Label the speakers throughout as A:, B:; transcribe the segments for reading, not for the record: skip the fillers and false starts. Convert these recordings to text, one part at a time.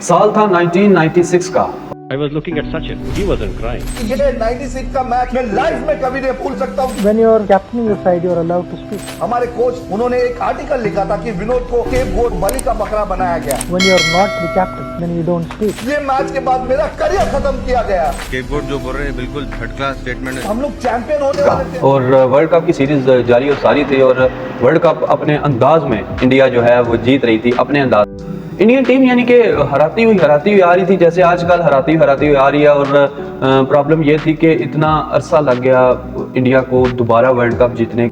A: साल था 1996 का।
B: I was looking at Sachin. He wasn't crying.
C: ये 96 का मैच मैं लाइफ में कभी नहीं भूल सकता हूँ।
D: When you are captaining your side, you are allowed to speak.
C: हमारे कोच उन्होंने एक आर्टिकल लिखा था कि विनोद को स्केपगोट बलि का बकरा बनाया गया।
D: When you are not the captain, then you don't speak.
C: ये मैच के बाद मेरा करियर खत्म किया गया।
E: स्केपगोट जो बोल रहे हैं बिल्कुल थर्ड क्लास स्टेटमेंट है।
C: हम लोग चैंपियन होने वाले थे
A: और वर्ल्ड कप की सीरीज जारी और सारी थी और वर्ल्ड कप अपने अंदाज में इंडिया जो है वो जीत रही थी अपने अंदाज। इंडियन टीम यानी कि हराती हुई आ रही थी, जैसे आजकल हराती हुई आ रही है। और प्रॉब्लम ये थी कि इतना अरसा लग गया इंडिया को दोबारा वर्ल्ड कप जीतने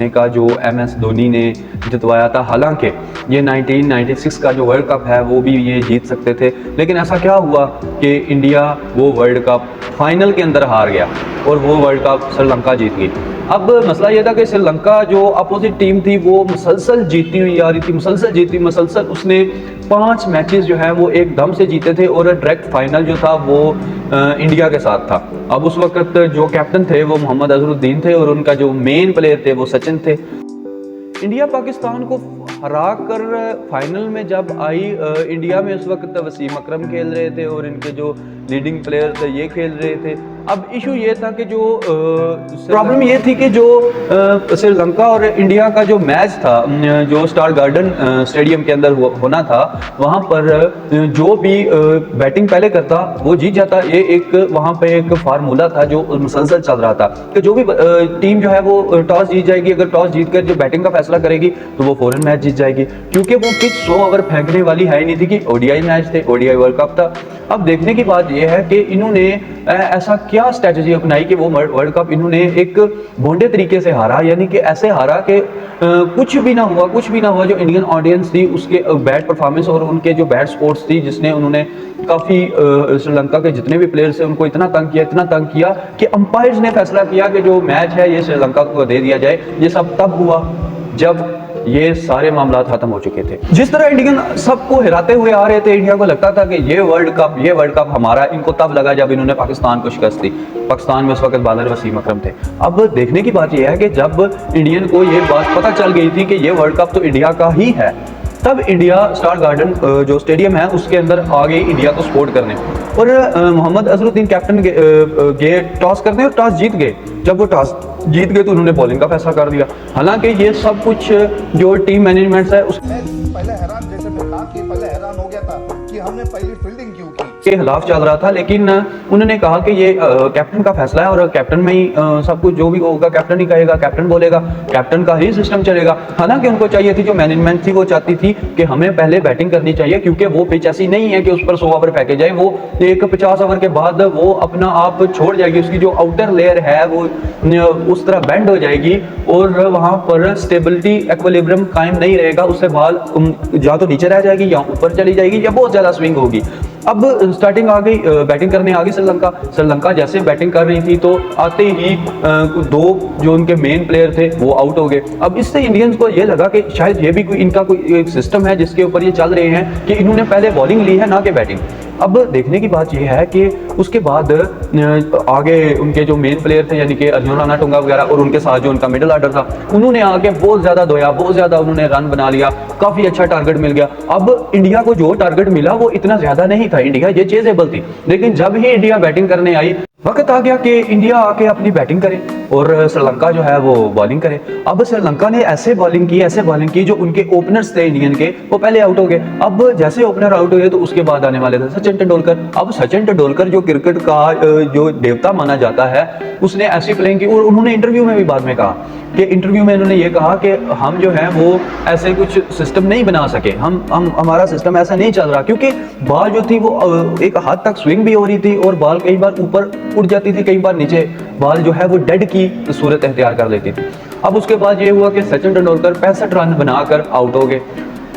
A: का जो MS धोनी ने जितवाया था। हालांकि ये 1996 का जो वर्ल्ड कप है वो भी ये जीत सकते थे, लेकिन ऐसा क्या हुआ कि इंडिया वो वर्ल्ड कप फाइनल के अंदर हार गया और वो वर्ल्ड कप श्रीलंका जीत गई। अब मसला ये था कि श्रीलंका जो अपोजिट टीम थी वो मुसलसल जीती हुई आ रही थी, मुसलसल उसने 5 मैचेस जो है वो एकदम से जीते थे और डायरेक्ट फाइनल जो था वो इंडिया के साथ था। अब उस वक्त जो कैप्टन थे वो मोहम्मद अजहरुद्दीन थे और उनका जो मेन प्लेयर थे वो सचिन थे। इंडिया पाकिस्तान को हरा कर फाइनल में जब आई, इंडिया में उस वक्त वसीम अकरम खेल रहे थे और इनके जो लीडिंग प्लेयर थे ये खेल रहे थे। अब इशू ये था कि जो प्रॉब्लम ये थी कि जो श्रीलंका और इंडिया का जो मैच था जो स्टार गार्डन स्टेडियम के अंदर होना था, वहाँ पर जो भी बैटिंग पहले करता वो जीत जाता। ये एक वहाँ पे एक फार्मूला था जो मुसलसल चल रहा था कि जो भी टीम जो है वो टॉस जीत जाएगी, अगर टॉस जीत कर जो बैटिंग का फैसला करेगी तो वो फौरन मैच जीत जाएगी, क्योंकि वो पिच 100 ओवर फेंकने वाली है ही नहीं थी कि ODI मैच थे, ODI वर्ल्ड कप था। अब देखने की बात यह है कि इन्होंने ऐसा क्या स्ट्रेटजी अपनाई कि वो वर्ल्ड कप इन्होंने एक भोंडे तरीके से हारा, यानी कि ऐसे हारा कि कुछ भी ना हुआ। जो इंडियन ऑडियंस थी उसके बैट परफॉर्मेंस और उनके जो बैट स्पोर्ट्स थी जिसने उन्होंने काफ़ी श्रीलंका के जितने भी प्लेयर्स थे उनको इतना तंग किया कि अंपायर्स ने फैसला किया कि जो मैच है ये श्रीलंका को दे दिया जाए। ये सब तब हुआ जब ये सारे मामला खत्म हो चुके थे। जिस तरह इंडियन सबको हिराते हुए आ रहे थे, इंडिया को लगता था कि ये वर्ल्ड कप हमारा, इनको तब लगा जब इन्होंने पाकिस्तान को शिकस्त दी। पाकिस्तान में उस वक्त बॉलर वसीम अकरम थे। अब देखने की बात यह है कि जब इंडियन को ये बात पता चल गई थी कि ये वर्ल्ड कप तो इंडिया का ही है, तब इंडिया स्टार गार्डन जो स्टेडियम है उसके अंदर आ गई इंडिया को सपोर्ट करने। और मोहम्मद अजहरुद्दीन कैप्टन गए टॉस करने और टॉस जीत गए। जब वो टॉस जीत गए तो उन्होंने बॉलिंग का फैसला कर दिया। हालांकि ये सब कुछ जो टीम मैनेजमेंट है
C: पहले हैरान, जैसे मैं कहा कि पहले हैरान हो गया था कि हमने पहली फील्डिंग क्यों की
A: के खिलाफ चल रहा था, लेकिन उन्होंने कहा कि ये कैप्टन का फैसला है और कैप्टन में ही सब कुछ जो भी होगा कैप्टन ही कहेगा, कैप्टन बोलेगा, कैप्टन का ही सिस्टम चलेगा। हालांकि उनको चाहिए थी, जो मैनेजमेंट थी वो चाहती थी कि हमें पहले बैटिंग करनी चाहिए, क्योंकि वो पिच ऐसी नहीं है कि उस पर 100 ओवर फेंके जाए। वो एक 50 ओवर के बाद वो अपना आप छोड़ जाएगी, उसकी जो आउटर लेयर है वो उस तरह बेंड हो जाएगी और वहाँ पर स्टेबिलिटी इक्विलिब्रियम कायम नहीं रहेगा। उससे बॉल या तो नीचे रह जाएगी या ऊपर चली जाएगी या बहुत ज़्यादा स्विंग होगी। अब स्टार्टिंग आ गई, बैटिंग करने आ गई श्रीलंका जैसे बैटिंग कर रही थी तो आते ही 2 जो उनके मेन प्लेयर थे वो आउट हो गए। अब इससे इंडियंस को ये लगा कि शायद ये भी कोई इनका कोई एक सिस्टम है जिसके ऊपर ये चल रहे हैं कि इन्होंने पहले बॉलिंग ली है ना कि बैटिंग। अब देखने की बात यह है कि उसके बाद आगे उनके जो मेन प्लेयर थे यानी कि अर्जुन राणा टोंगा वगैरह और उनके साथ जो उनका मिडिल ऑर्डर था, उन्होंने आके बहुत ज़्यादा उन्होंने रन बना लिया, काफ़ी अच्छा टारगेट मिल गया। अब इंडिया को जो टारगेट मिला वो इतना ज़्यादा नहीं था, इंडिया ये चेजेबल थी। लेकिन जब ही इंडिया बैटिंग करने आई, वक्त आ गया कि इंडिया आके अपनी बैटिंग करे और श्रीलंका जो है वो बॉलिंग करे। अब श्रीलंका ने ऐसे बॉलिंग की जो उनके ओपनर्स थे इंडियन के वो पहले आउट हो गए। अब जैसे ओपनर आउट हुए तो उसके बाद आने वाले थे सचिन तेंदुलकर। अब सचिन तेंदुलकर जो क्रिकेट का जो देवता माना जाता है, उसने ऐसी प्लेइंग की और उन्होंने इंटरव्यू में भी बाद में कहा कि इंटरव्यू में उन्होंने ये कहा कि हम जो है वो ऐसे कुछ सिस्टम नहीं बना सके, हम हमारा सिस्टम ऐसा नहीं चल रहा, क्योंकि बॉल जो थी वो एक हद तक स्विंग भी हो रही थी और बॉल कई बार ऊपर उड़ जाती थी, कई बार नीचे बॉल जो है वो डेड की सूरत अख्तियार कर लेती थी। अब उसके बाद ये हुआ कि सचिन तेंदुलकर 65 रन बनाकर आउट हो गए।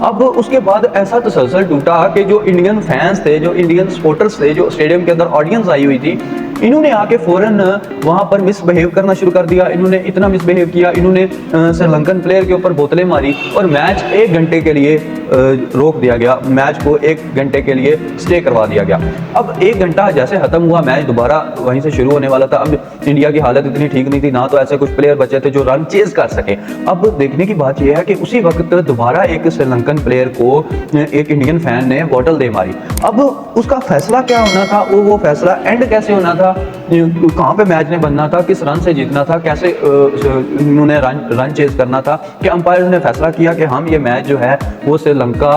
A: अब उसके बाद ऐसा तसलसल टूटा कि जो इंडियन फैंस थे, जो इंडियन सपोर्टर्स थे, जो स्टेडियम के अंदर ऑडियंस आई हुई थी, इन्होंने आके फौरन वहां पर मिसबिहेव करना शुरू कर दिया। इन्होंने इतना मिसबिहेव किया, इन्होंने श्रीलंकन प्लेयर के ऊपर बोतलें मारी और मैच 1 घंटे के लिए रोक दिया गया। मैच को 1 घंटे के लिए स्टे करवा दिया गया। अब 1 घंटा जैसे खत्म हुआ, मैच दोबारा वहीं से शुरू होने वाला था। अब इंडिया की हालत इतनी ठीक नहीं थी, ना तो ऐसे कुछ प्लेयर बचे थे जो रन चेज कर सके। अब देखने की बात यह है कि उसी वक्त दोबारा एक श्रीलंका श्रीलंकन प्लेयर को एक इंडियन फैन ने बॉटल दे मारी। अब उसका फैसला क्या होना था, वो फैसला एंड कैसे होना था, कहाँ पे मैच ने बनना था, किस रन से जीतना था, कैसे उन्होंने रन चेज करना था, कि अंपायर ने फैसला किया कि हम ये मैच जो है वो श्रीलंका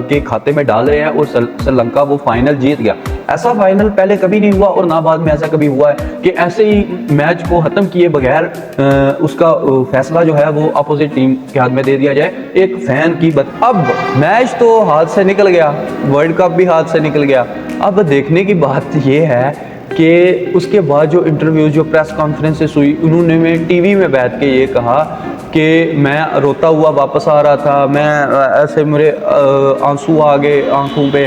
A: के खाते में डाल रहे हैं और श्रीलंका वो फाइनल जीत गया। ऐसा फाइनल पहले कभी नहीं हुआ और ना बाद में ऐसा कभी हुआ है कि ऐसे ही मैच को खत्म किए बगैर उसका फैसला जो है वो अपोजिट टीम के हाथ में दे दिया जाए एक फैन की अब मैच तो हाथ से निकल गया, वर्ल्ड कप भी हाथ से निकल गया। अब देखने की बात ये है कि उसके बाद जो इंटरव्यू, जो प्रेस कॉन्फ्रेंसेस हुई, उन्होंने टीवी में बैठ के ये कहा कि मैं रोता हुआ वापस आ रहा था, मैं ऐसे मेरे आंसू आ गए आंखों पे,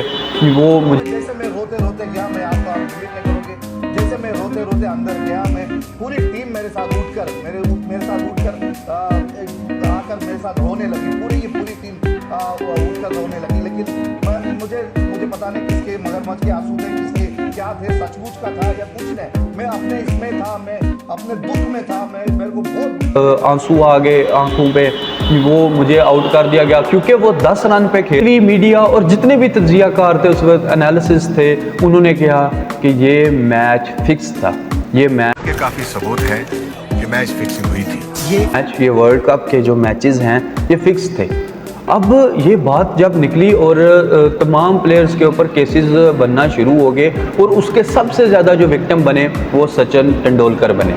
A: वो मुझे
C: जैसे मैं रोते रोते गया, मैं आपको उम्मीद नहीं करूँगी, जैसे मैं रोते रोते अंदर गया, मैं पूरी टीम मेरे साथ उठकर आकर मेरे साथ रोने लगी, पूरी टीम उठकर रोने लगी। लेकिन मुझे पता नहीं किसके मगरमच्छ के आंसू थे, किसके क्या थे, सचमुच का था या कुछ नहीं, मैं अपने इसमें था, मैं अपने दुख में था, मेरे को बहुत
A: आंसू आ गए आंखों पे, वो मुझे आउट कर दिया गया क्योंकि वो 10 रन पे खेली। मीडिया और जितने भी तज्जियाकार थे उस वक्त, एनालिसिस थे, उन्होंने कहा कि ये मैच फिक्स था, ये मैच
F: के काफी सबूत है कि मैच फिक्सिंग हुई थी।
A: ये वर्ल्ड कप के जो मैचेस हैं ये फिक्स थे। अब ये बात जब निकली और तमाम प्लेयर्स के ऊपर केसेस बनना शुरू हो गए और उसके सबसे ज़्यादा जो विक्टिम बने वो सचिन तेंदुलकर बने।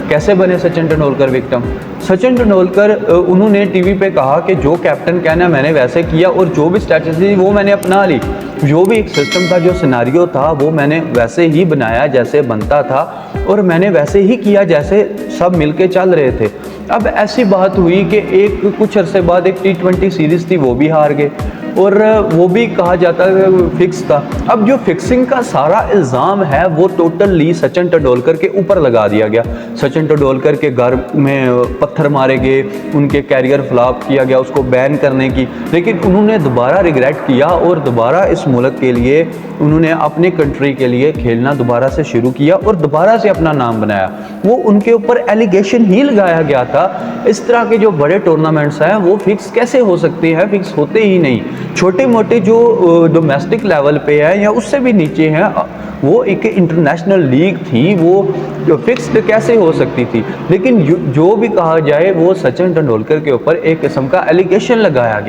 A: कैसे बने सचिन तेंदुलकर विक्टिम? सचिन तेंदुलकर उन्होंने टीवी पे कहा कि जो कैप्टन कहना मैंने वैसे किया और जो भी स्ट्रैटेजी वो मैंने अपना ली, जो भी एक सिस्टम था, जो सिनारियो था, वो मैंने वैसे ही बनाया जैसे बनता था और मैंने वैसे ही किया जैसे सब मिलके चल रहे थे। अब ऐसी बात हुई कि कुछ अरसे बाद एक T20 सीरीज़ थी, वो भी हार गए और वो भी कहा जाता है फिक्स था। अब जो फिक्सिंग का सारा इल्ज़ाम है वो टोटली सचिन तेंदुलकर के ऊपर लगा दिया गया। सचिन तेंदुलकर के घर में पत्थर मारे गए, उनके कैरियर फ्लॉप किया गया, उसको बैन करने की, लेकिन उन्होंने दोबारा रिग्रेट किया और दोबारा इस मुल्क के लिए उन्होंने अपने कंट्री के लिए खेलना दोबारा से शुरू किया और दोबारा से अपना नाम बनाया। वो उनके ऊपर एलिगेशन ही लगाया गया था। इस तरह के जो बड़े टूर्नामेंट्स हैं वो फिक्स कैसे हो सकते हैं? फिक्स होते ही नहीं। छोटे मोटे जो डोमेस्टिक लेवल पे है या उससे भी नीचे हैं, वो एक इंटरनेशनल लीग थी, वो फिक्स्ड कैसे हो सकती थी? लेकिन जो भी कहा जाए वो सचिन तेंदुलकर के ऊपर एक किस्म का एलिगेशन लगाया गया।